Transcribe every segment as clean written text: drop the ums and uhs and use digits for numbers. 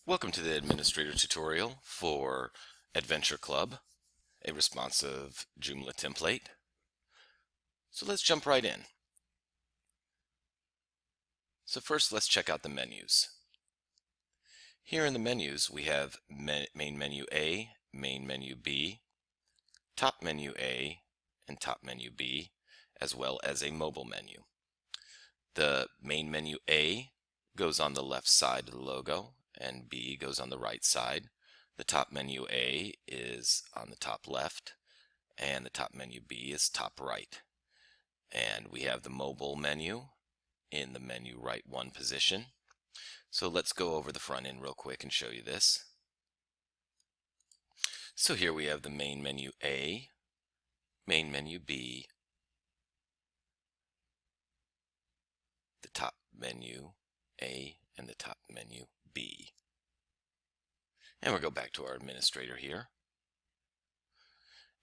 Welcome to the administrator tutorial for Adventure Club, a responsive Joomla template. So let's jump right in. So first let's check out the menus. Here in the menus we have main menu A, main menu B, top menu A, and top menu B, as well as a mobile menu. The main menu A goes on the left side of the logo and B goes on the right side. The top menu A is on the top left and the top menu B is top right. And we have the mobile menu in the menu right one position. So let's go over the front end real quick and show you this. So here we have the main menu A, main menu B, the top menu A, and the top menu B. And we'll go back to our administrator here.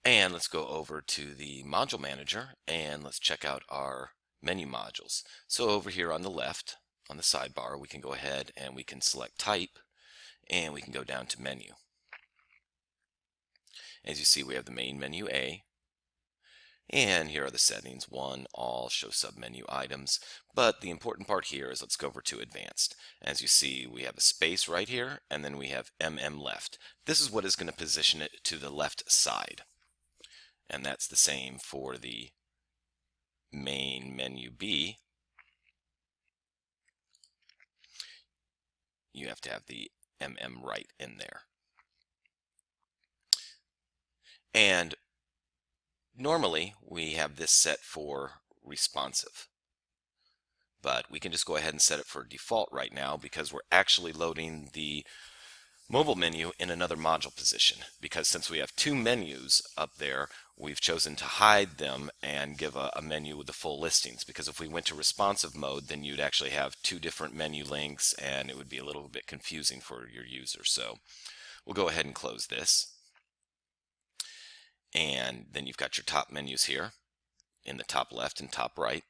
And let's go over to the module manager and let's check out our menu modules. So over here on the left, on the sidebar, we can go ahead and we can select type and we can go down to menu. As you see, we have the main menu A, and here are the settings: 1, all, show submenu items. But the important part here is let's go over to advanced. As you see, we have a space right here and then we have left. This is what is going to position it to the left side. And that's the same for the main menu B. You have to have the right in there. And normally we have this set for responsive, but we can just go ahead and set it for default right now because we're actually loading the mobile menu in another module position, because since we have two menus up there, we've chosen to hide them and give a menu with the full listings, because if we went to responsive mode, then you'd actually have two different menu links and it would be a little bit confusing for your user. So we'll go ahead and close this. And then you've got your top menus here in the top left and top right.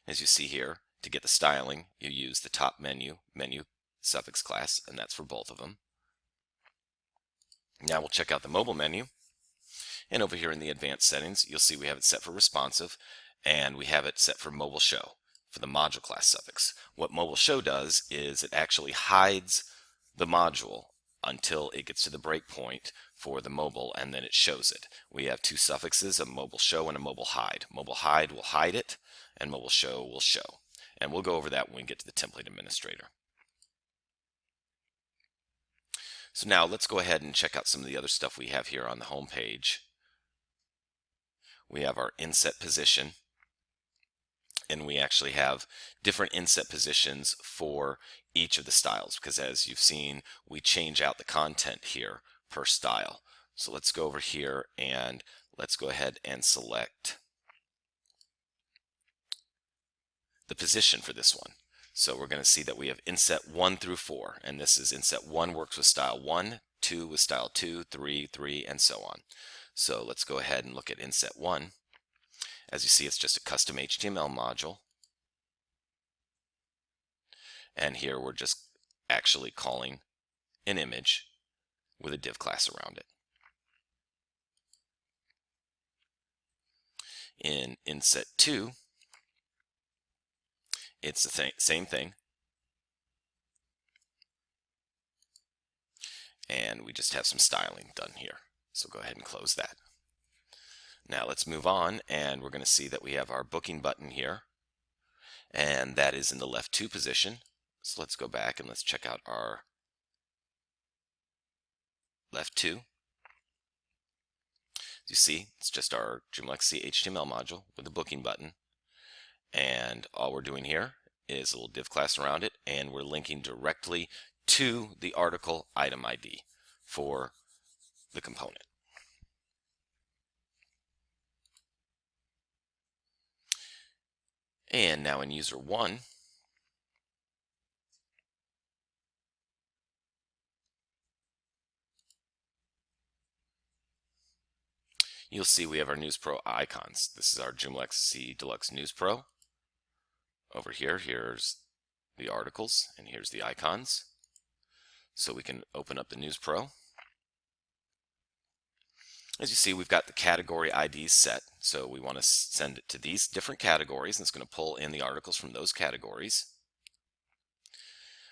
As you see here, to get the styling, you use the top menu suffix class, and that's for both of them. Now we'll check out the mobile menu, and over here in the advanced settings you'll see we have it set for responsive and we have it set for mobile show for the module class suffix. What mobile show does is it actually hides the module until it gets to the breakpoint for the mobile, and then it shows it. We have two suffixes, a mobile show and a mobile hide. Mobile hide will hide it and mobile show will show, and we'll go over that when we get to the template administrator. So now let's go ahead and check out some of the other stuff we have here on the home page. We have our inset position, and we actually have different inset positions for each of the styles, because as you've seen, we change out the content here per style. So let's go over here and let's go ahead and select the position for this one. So we're going to see that we have inset 1 through 4, and this is inset 1 works with style 1, 2 with style 2, 3, 3, and so on. So let's go ahead and look at inset 1. As you see, it's just a custom HTML module. And here we're just actually calling an image with a div class around it. In inset 2, it's the same thing. And we just have some styling done here. So go ahead and close that. Now let's move on, and we're going to see that we have our booking button here, and that is in the left 2 position. So let's go back and let's check out our left 2. As you see, it's just our JoomlaXTC HTML module with the booking button, and all we're doing here is a little div class around it, and we're linking directly to the article item ID for the component. And now in user 1, you'll see we have our News Pro icons. This is our JoomlaXTC Deluxe News Pro. Over here, here's the articles, and here's the icons. So we can open up the News Pro. As you see, we've got the category IDs set, so we want to send it to these different categories, and it's going to pull in the articles from those categories.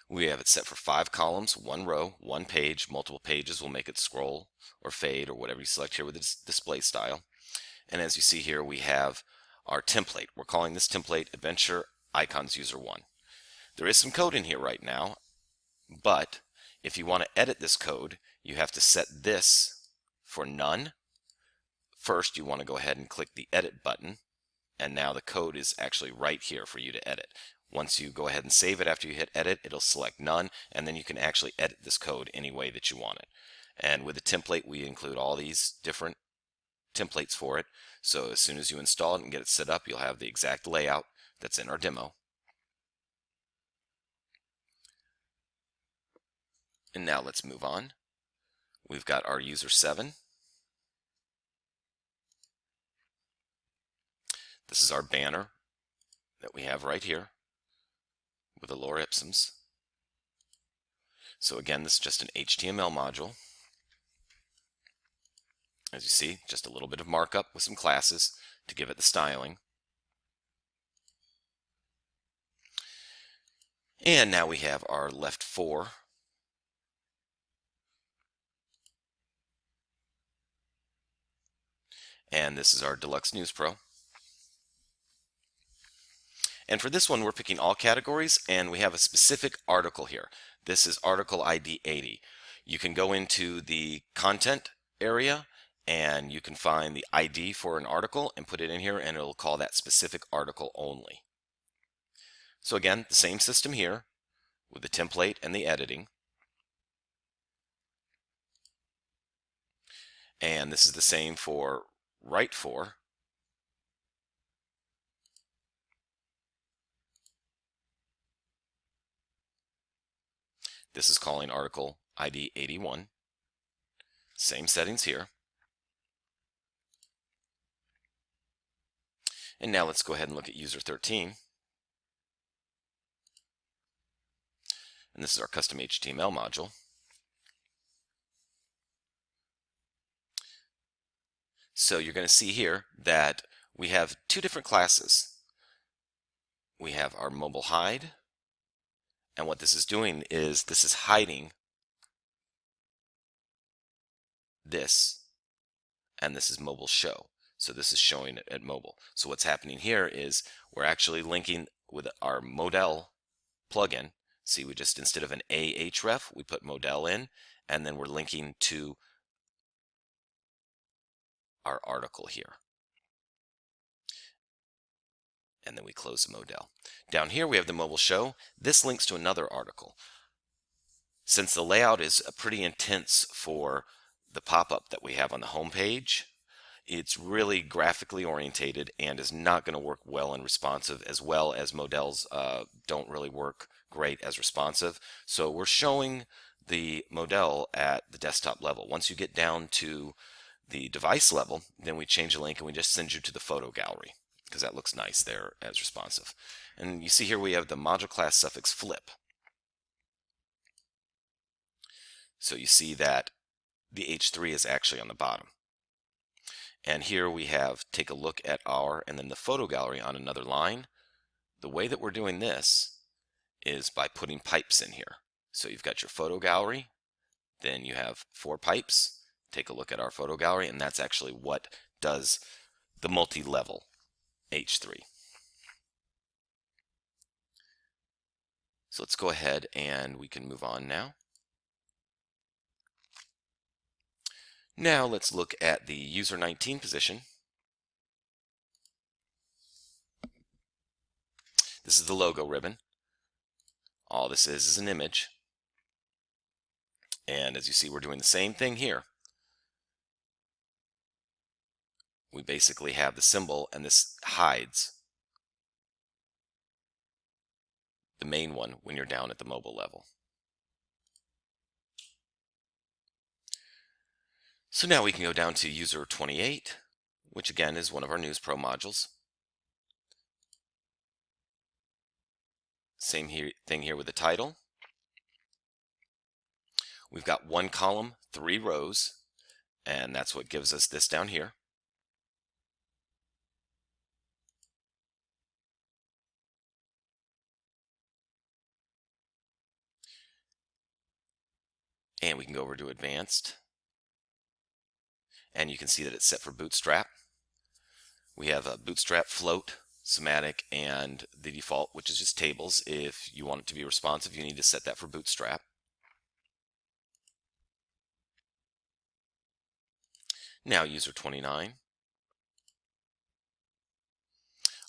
We have it set for 5 columns, 1 row, 1 page. Multiple pages will make it scroll or fade or whatever you select here with the display style. And as you see here, we have our template. We're calling this template Adventure Icons User 1. There is some code in here right now, but if you want to edit this code, you have to set this for none. First, you want to go ahead and click the edit button, and now the code is actually right here for you to edit. Once you go ahead and save it after you hit edit, it'll select none, and then you can actually edit this code any way that you want it. And with the template, we include all these different templates for it. So as soon as you install it and get it set up, you'll have the exact layout that's in our demo. And now let's move on. We've got our user 7. This is our banner that we have right here with the lower ipsums. So again, this is just an HTML module. As you see, just a little bit of markup with some classes to give it the styling. And now we have our left 4. And this is our Deluxe News Pro. And for this one, we're picking all categories, and we have a specific article here. This is article ID 80. You can go into the content area, and you can find the ID for an article and put it in here, and it'll call that specific article only. So again, the same system here with the template and the editing. And this is the same for right 4. This is calling article ID 81. Same settings here. And now let's go ahead and look at user 13. And this is our custom HTML module. So you're going to see here that we have 2 different classes. We have our mobile hide, and what this is doing is this is hiding this, and this is mobile show. So this is showing it at mobile. So what's happening here is we're actually linking with our model plugin. See, we just, instead of an ahref, we put model in, and then we're linking to our article here. And then we close the model. Down here we have the mobile show. This links to another article. Since the layout is pretty intense for the pop-up that we have on the home page, it's really graphically orientated and is not going to work well and responsive, as well as models don't really work great as responsive. So we're showing the model at the desktop level. Once you get down to the device level, then we change the link and we just send you to the photo gallery, because that looks nice there as responsive. And you see here we have the module class suffix flip. So you see that the H3 is actually on the bottom. And here we have, take a look at our, and then the photo gallery on another line. The way that we're doing this is by putting pipes in here. So you've got your photo gallery, then you have 4 pipes. Take a look at our photo gallery, and that's actually what does the multi-level H3. So let's go ahead and we can move on now. Now let's look at the user 19 position. This is the logo ribbon. All this is an image. And as you see, we're doing the same thing here. We basically have the symbol, and this hides the main one when you're down at the mobile level. So now we can go down to user 28, which again is one of our News Pro modules. Same thing here with the title. We've got 1 column, 3 rows, and that's what gives us this down here. And we can go over to Advanced, and you can see that it's set for Bootstrap. We have a Bootstrap, Float, Semantic, and the default, which is just tables. If you want it to be responsive, you need to set that for Bootstrap. Now user 29,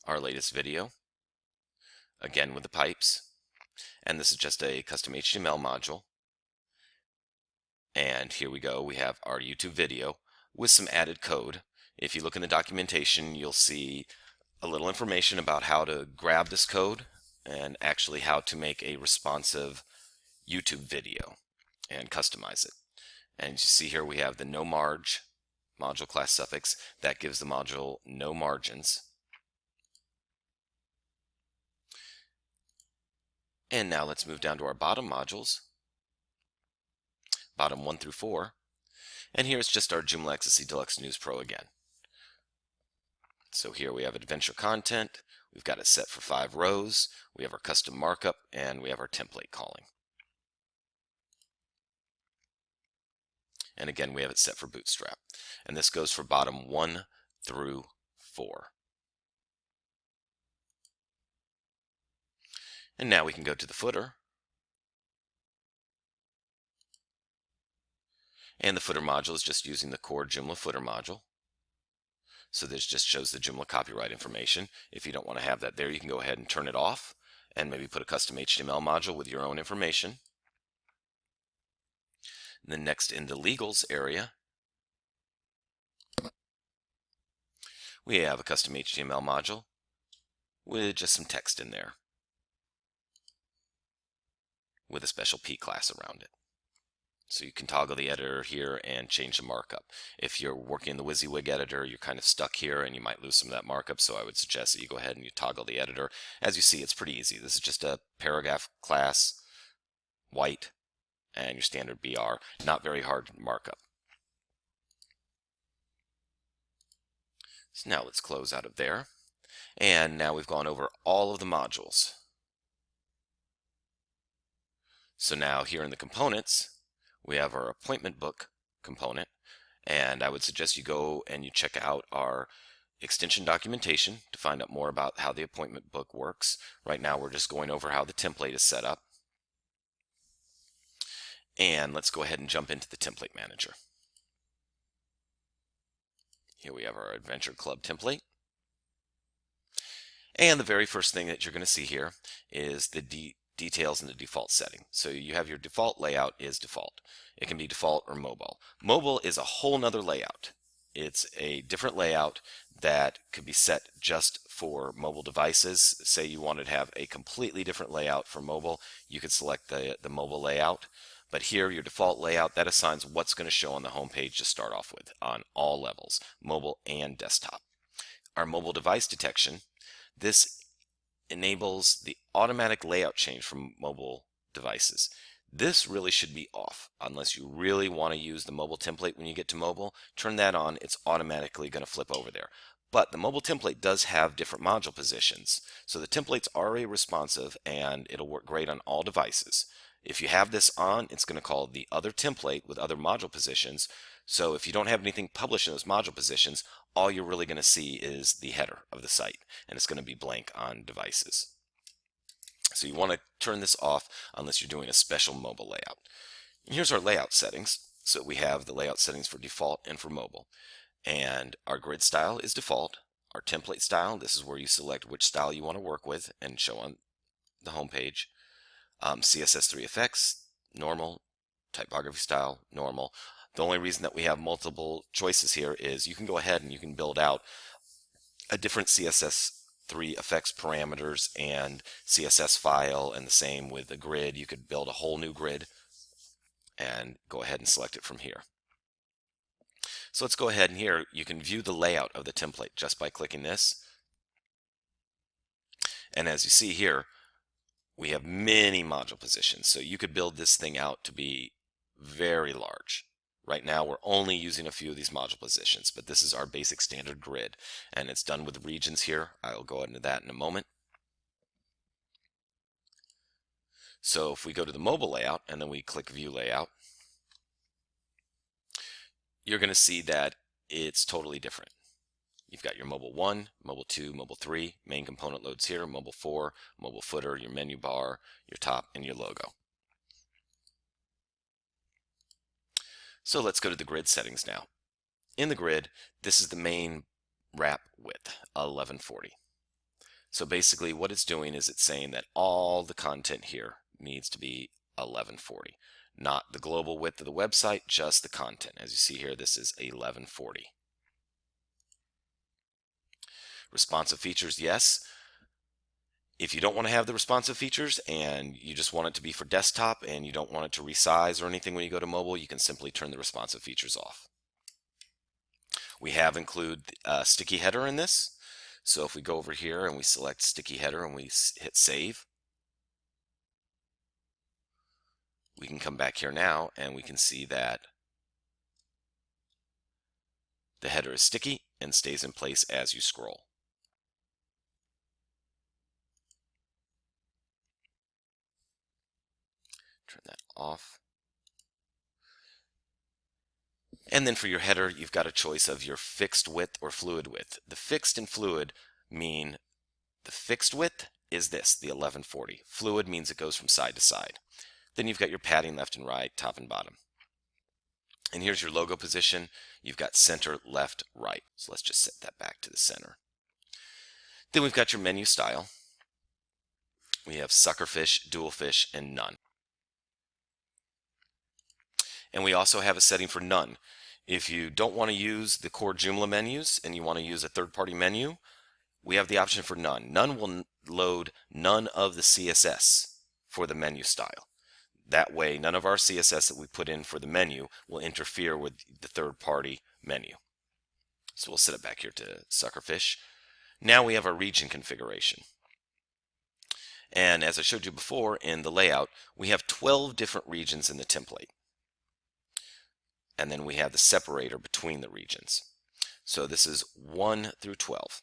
our latest video, again with the pipes, and this is just a custom HTML module. And here we go, we have our YouTube video with some added code. If you look in the documentation, you'll see a little information about how to grab this code and actually how to make a responsive YouTube video and customize it. And you see here we have the no marg module class suffix that gives the module no margins. And now let's move down to our bottom modules, bottom 1 through 4. And here's just our JoomlaXTC Deluxe News Pro again. So here we have adventure content, we've got it set for 5 rows, we have our custom markup, and we have our template calling. And again, we have it set for Bootstrap. And this goes for bottom 1 through 4. And now we can go to the footer. And the footer module is just using the core Joomla footer module. So this just shows the Joomla copyright information. If you don't want to have that there, you can go ahead and turn it off and maybe put a custom HTML module with your own information. And then next in the legals area, we have a custom HTML module with just some text in there with a special P class around it. So you can toggle the editor here and change the markup. If you're working in the WYSIWYG editor, you're kind of stuck here and you might lose some of that markup, so I would suggest that you go ahead and you toggle the editor. As you see, it's pretty easy. This is just a paragraph class, white, and your standard BR. Not very hard markup. So now let's close out of there. And now we've gone over all of the modules. So now here in the components, we have our appointment book component, and I would suggest you go and you check out our extension documentation to find out more about how the appointment book works. Right now we're just going over how the template is set up. And let's go ahead and jump into the template manager. Here we have our Adventure Club template. And the very first thing that you're going to see here is the details in the default setting. So you have your default layout is default. It can be default or mobile. Mobile is a whole nother layout. It's a different layout that could be set just for mobile devices. Say you wanted to have a completely different layout for mobile, you could select the mobile layout. But here, your default layout, that assigns what's going to show on the home page to start off with on all levels, mobile and desktop. Our mobile device detection, this enables the automatic layout change from mobile devices. This really should be off unless you really want to use the mobile template when you get to mobile. Turn that on, it's automatically going to flip over there. But the mobile template does have different module positions. So the template's already responsive and it'll work great on all devices. If you have this on, it's going to call the other template with other module positions. So if you don't have anything published in those module positions, all you're really going to see is the header of the site, and it's going to be blank on devices. So you want to turn this off unless you're doing a special mobile layout. And here's our layout settings. So we have the layout settings for default and for mobile. And our grid style is default. Our template style, this is where you select which style you want to work with and show on the home page. CSS3 Effects, normal. Typography style, normal. The only reason that we have multiple choices here is you can go ahead and you can build out a different CSS3 effects parameters and CSS file, and the same with the grid. You could build a whole new grid and go ahead and select it from here. So let's go ahead and here you can view the layout of the template just by clicking this. And as you see here, we have many module positions. So you could build this thing out to be very large. Right now we're only using a few of these module positions, but this is our basic standard grid, and it's done with regions here. I'll go into that in a moment. So if we go to the mobile layout and then we click View Layout, you're going to see that it's totally different. You've got your mobile 1, mobile 2, mobile 3, main component loads here, mobile 4, mobile footer, your menu bar, your top, and your logo. So let's go to the grid settings now. In the grid, this is the main wrap width, 1140. So basically what it's doing is it's saying that all the content here needs to be 1140. Not the global width of the website, just the content. As you see here, this is 1140. Responsive features, yes. If you don't want to have the responsive features and you just want it to be for desktop and you don't want it to resize or anything when you go to mobile, you can simply turn the responsive features off. We have include sticky header in this. So if we go over here and we select sticky header and we hit save, we can come back here now and we can see that the header is sticky and stays in place as you scroll. Turn that off. And then for your header, you've got a choice of your fixed width or fluid width. The fixed and fluid mean the fixed width is this, the 1140. Fluid means it goes from side to side. Then you've got your padding left and right, top and bottom. And here's your logo position. You've got center, left, right. So let's just set that back to the center. Then we've got your menu style. We have suckerfish, dualfish, and none. And we also have a setting for none. If you don't want to use the core Joomla menus and you want to use a third-party menu, we have the option for none. None will load none of the CSS for the menu style. That way, none of our CSS that we put in for the menu will interfere with the third-party menu. So we'll set it back here to suckerfish. Now we have our region configuration. And as I showed you before in the layout, we have 12 different regions in the template. And then we have the separator between the regions. So this is 1 through 12.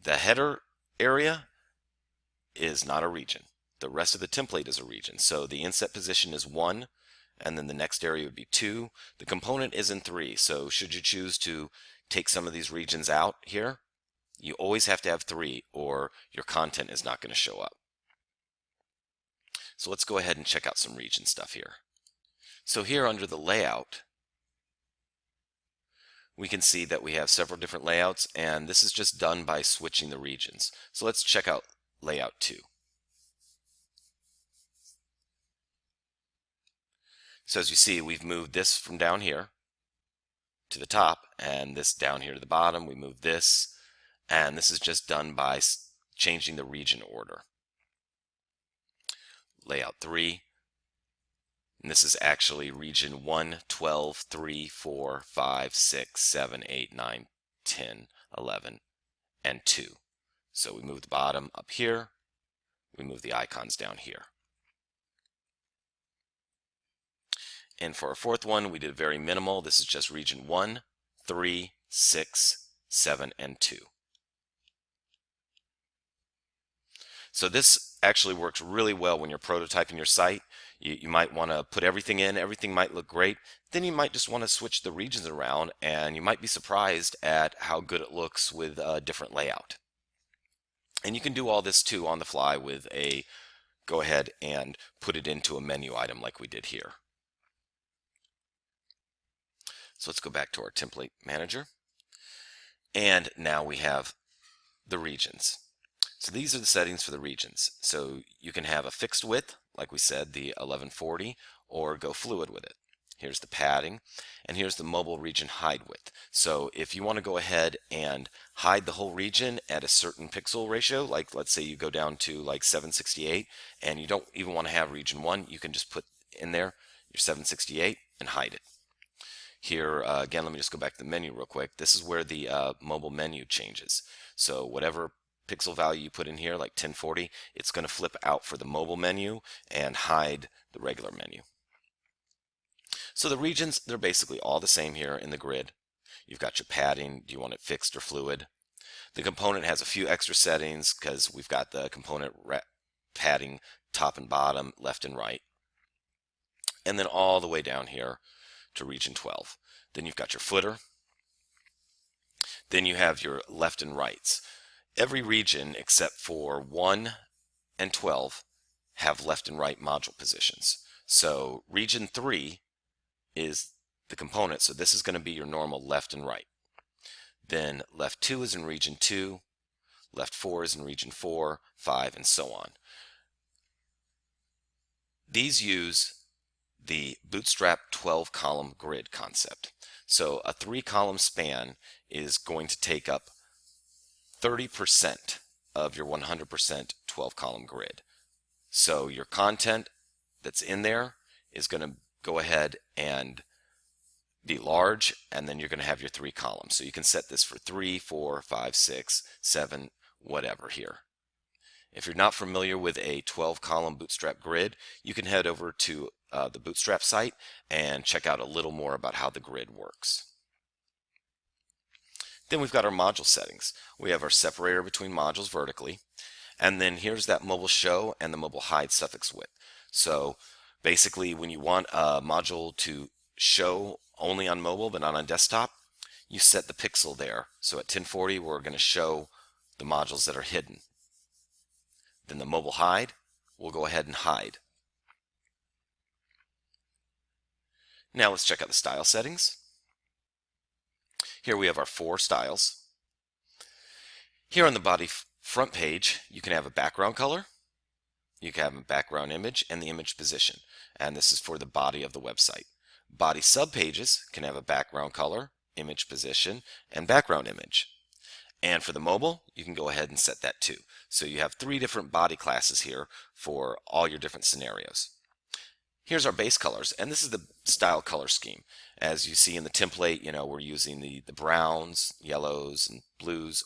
The header area is not a region. The rest of the template is a region. So the inset position is 1, and then the next area would be 2. The component is in 3. So should you choose to take some of these regions out here, you always have to have 3 or your content is not going to show up. So let's go ahead and check out some region stuff here. So here under the layout, we can see that we have several different layouts, and this is just done by switching the regions. So let's check out layout 2. So as you see, we've moved this from down here to the top and this down here to the bottom. We move this, and this is just done by changing the region order. Layout 3. And this is actually region 1, 12, 3, 4, 5, 6, 7, 8, 9, 10, 11, and 2. So we move the bottom up here. We move the icons down here. And for our fourth one, we did very minimal. This is just region 1, 3, 6, 7, and 2. So this actually works really well when you're prototyping your site. You might want to put everything in, everything might look great. Then you might just want to switch the regions around, and you might be surprised at how good it looks with a different layout. And you can do all this too on the fly with a go ahead and put it into a menu item like we did here. So let's go back to our template manager. And now we have the regions. So these are the settings for the regions. So you can have a fixed width, like we said, the 1140, or go fluid with it. Here's the padding, and here's the mobile region hide width. So if you want to go ahead and hide the whole region at a certain pixel ratio, like let's say you go down to like 768, and you don't even want to have region 1, you can just put in there your 768 and hide it. Here, again, let me just go back to the menu real quick. This is where the mobile menu changes. So whatever pixel value you put in here, like 1040, it's going to flip out for the mobile menu and hide the regular menu. So the regions, they're basically all the same here in the grid. You've got your padding. Do you want it fixed or fluid? The component has a few extra settings because we've got the component padding top and bottom, left and right. And then all the way down here to region 12. Then you've got your footer. Then you have your left and rights. Every region except for 1 and 12 have left and right module positions. So region 3 is the component, so this is going to be your normal left and right. Then left 2 is in region 2, left 4 is in region 4, 5, and so on. These use the Bootstrap 12-column grid concept. So a 3-column span is going to take up 30% of your 100% 12-column grid. So your content that's in there is going to go ahead and be large, and then you're going to have your 3 columns. So you can set this for 3, 4, 5, 6, 7, whatever here. If you're not familiar with a 12-column Bootstrap grid, you can head over to the Bootstrap site and check out a little more about how the grid works. Then we've got our module settings. We have our separator between modules vertically, and then here's that mobile show and the mobile hide suffix width. So basically, when you want a module to show only on mobile but not on desktop, you set the pixel there. So at 1040, we're going to show the modules that are hidden. Then the mobile hide, we'll go ahead and hide. Now let's check out the style settings. Here we have our 4 styles. Here on the body front page, you can have a background color, you can have a background image, and the image position. And this is for the body of the website. Body subpages can have a background color, image position, and background image. And for the mobile, you can go ahead and set that too. So you have 3 different body classes here for all your different scenarios. Here's our base colors, and this is the style color scheme. As you see in the template, we're using the browns, yellows, and blues.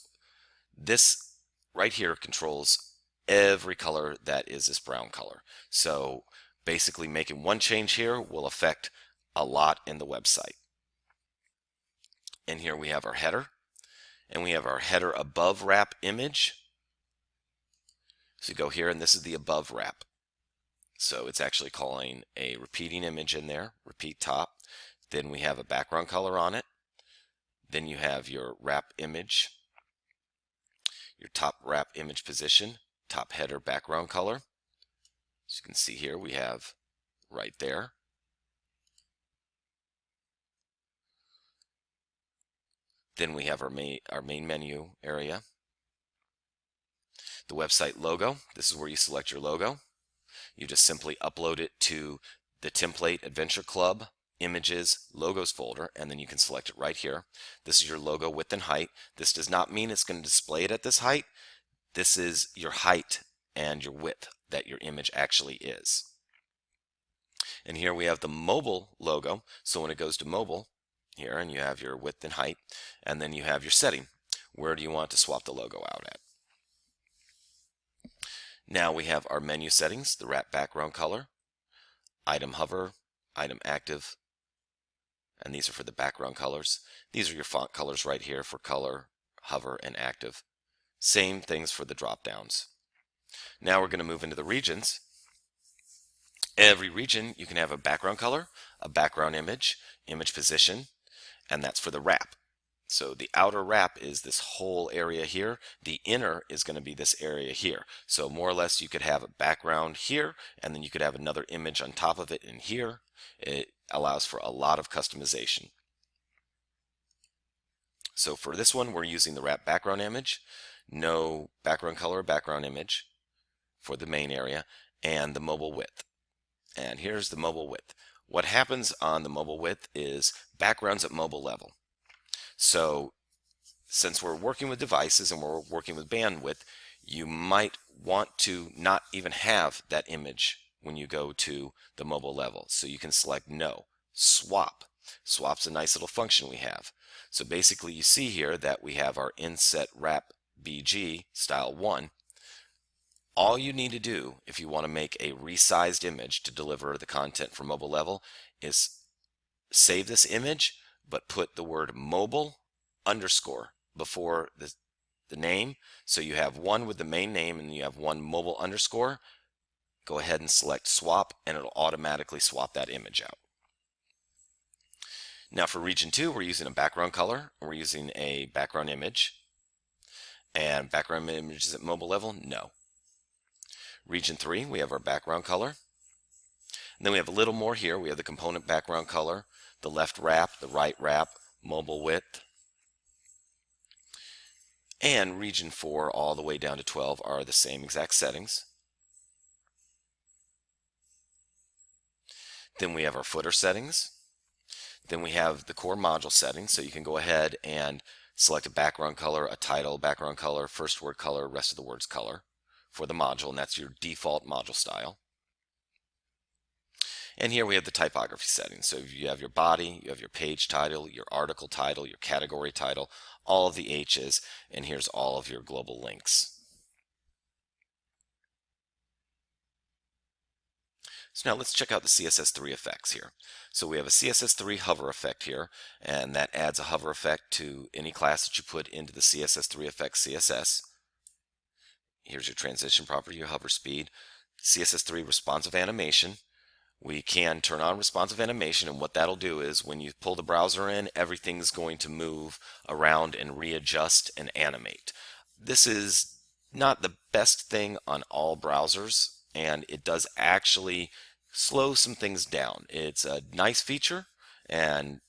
This right here controls every color that is this brown color. So basically making one change here will affect a lot in the website. And here we have our header. And we have our header above wrap image. So you go here, and this is the above wrap. So it's actually calling a repeating image in there, repeat top. Then we have a background color on it. Then you have your wrap image, your top wrap image position, top header background color. As you can see here, we have right there. Then we have our main menu area. The website logo, this is where you select your logo. You just simply upload it to the template Adventure Club Images Logos folder, and then you can select it right here. This is your logo width and height. This does not mean it's going to display it at this height. This is your height and your width that your image actually is. And here we have the mobile logo. So when it goes to mobile, here, and you have your width and height, and then you have your setting. Where do you want to swap the logo out at? Now we have our menu settings, the wrap background color, item hover, item active, and these are for the background colors. These are your font colors right here for color, hover, and active. Same things for the drop downs. Now we're going to move into the regions. Every region you can have a background color, a background image, image position, and that's for the wrap. So the outer wrap is this whole area here. The inner is going to be this area here. So more or less you could have a background here, and then you could have another image on top of it in here. It allows for a lot of customization. So for this one, we're using the wrap background image, no background color, background image for the main area, and the mobile width. And here's the mobile width. What happens on the mobile width is backgrounds at mobile level. So since we're working with devices and we're working with bandwidth, you might want to not even have that image when you go to the mobile level. So you can select no. Swap. Swap's a nice little function we have. So basically you see here that we have our inset wrap BG style 1. All you need to do if you want to make a resized image to deliver the content for mobile level is save this image, but put the word mobile underscore before the name. So you have one with the main name and you have one mobile underscore. Go ahead and select swap and it'll automatically swap that image out. Now for region 2, we're using a background color. We're using a background image. And background images at mobile level? No. Region 3, we have our background color. And then we have a little more here. We have the component background color, the left wrap, the right wrap, mobile width. And region 4 all the way down to 12 are the same exact settings. Then we have our footer settings. Then we have the core module settings. So you can go ahead and select a background color, a title, background color, first word color, rest of the words color for the module, and that's your default module style. And here we have the typography settings. So you have your body, you have your page title, your article title, your category title, all of the H's, and here's all of your global links. So now let's check out the CSS3 effects here. So we have a CSS3 hover effect here, and that adds a hover effect to any class that you put into the CSS3 effects CSS. Here's your transition property, your hover speed, CSS3 responsive animation. We can turn on responsive animation, and what that'll do is when you pull the browser in, everything's going to move around and readjust and animate. This is not the best thing on all browsers, and it does actually slow some things down. It's a nice feature, and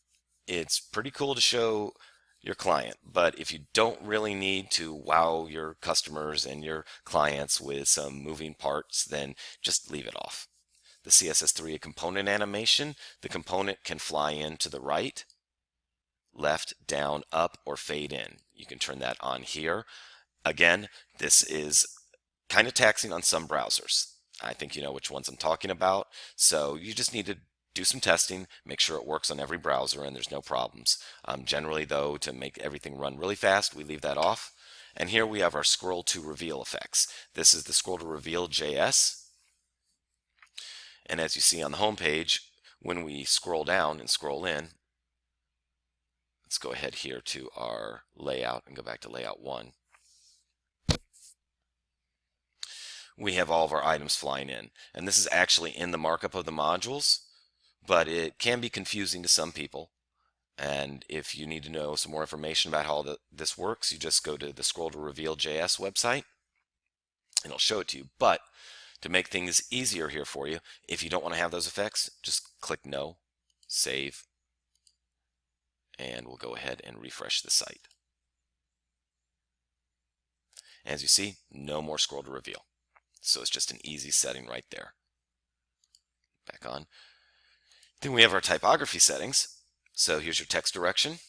it's pretty cool to show your client, but if you don't really need to wow your customers and your clients with some moving parts, then just leave it off. The CSS3 component animation, the component can fly in to the right, left, down, up, or fade in. You can turn that on here. Again, this is kind of taxing on some browsers. I think you know which ones I'm talking about, so you just need to do some testing, make sure it works on every browser and there's no problems. Generally though, to make everything run really fast, we leave that off. And here we have our scroll to reveal effects. This is the scroll to reveal JS. And as you see on the home page, when we scroll down and scroll in, let's go ahead here to our layout and go back to layout 1. We have all of our items flying in. And this is actually in the markup of the modules, but it can be confusing to some people. And if you need to know some more information about how this works, you just go to the Scroll to Reveal JS website and it'll show it to you. But to make things easier here for you, if you don't want to have those effects, just click No, save, and we'll go ahead and refresh the site. As you see, no more Scroll to Reveal. So it's just an easy setting right there. Back on. Then we have our typography settings. So here's your text direction,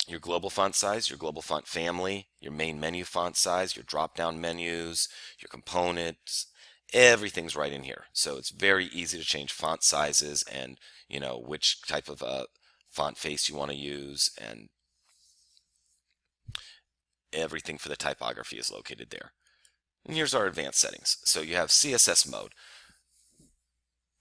your global font size, your global font family, your main menu font size, your drop-down menus, your components, everything's right in here. So it's very easy to change font sizes and which type of font face you want to use, and everything for the typography is located there. And here's our advanced settings. So you have CSS mode.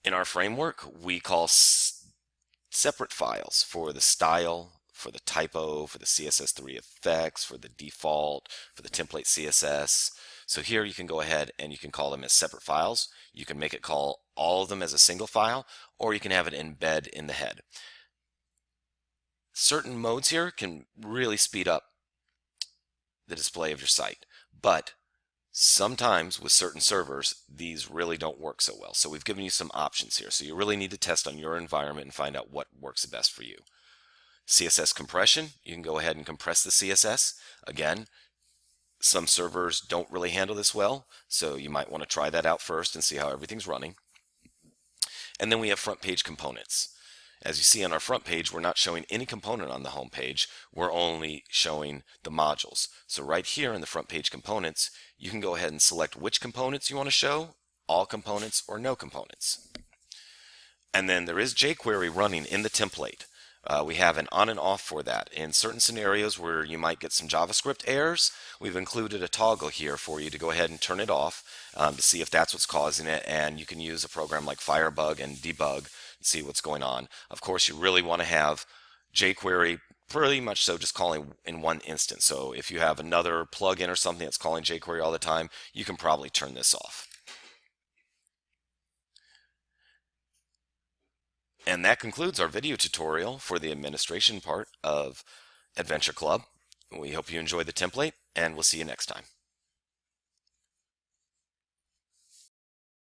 In our framework, we call separate files for the style, for the typo, for the CSS3 effects, for the default, for the template CSS. So here you can go ahead and you can call them as separate files. You can make it call all of them as a single file, or you can have it embed in the head. Certain modes here can really speed up the display of your site, but sometimes with certain servers, these really don't work so well. So we've given you some options here. So you really need to test on your environment and find out what works the best for you. CSS compression, you can go ahead and compress the CSS. Again, some servers don't really handle this well, so you might want to try that out first and see how everything's running. And then we have front page components. As you see on our front page, we're not showing any component on the home page. We're only showing the modules. So right here in the front page components, you can go ahead and select which components you want to show, all components or no components. And then there is jQuery running in the template. We have an on and off for that. In certain scenarios where you might get some JavaScript errors, we've included a toggle here for you to go ahead and turn it off to see if that's what's causing it, and you can use a program like Firebug and debug and see what's going on. Of course, you really want to have jQuery pretty much so just calling in one instance. So if you have another plugin or something that's calling jQuery all the time, you can probably turn this off. And that concludes our video tutorial for the administration part of Adventure Club. We hope you enjoyed the template, and we'll see you next time.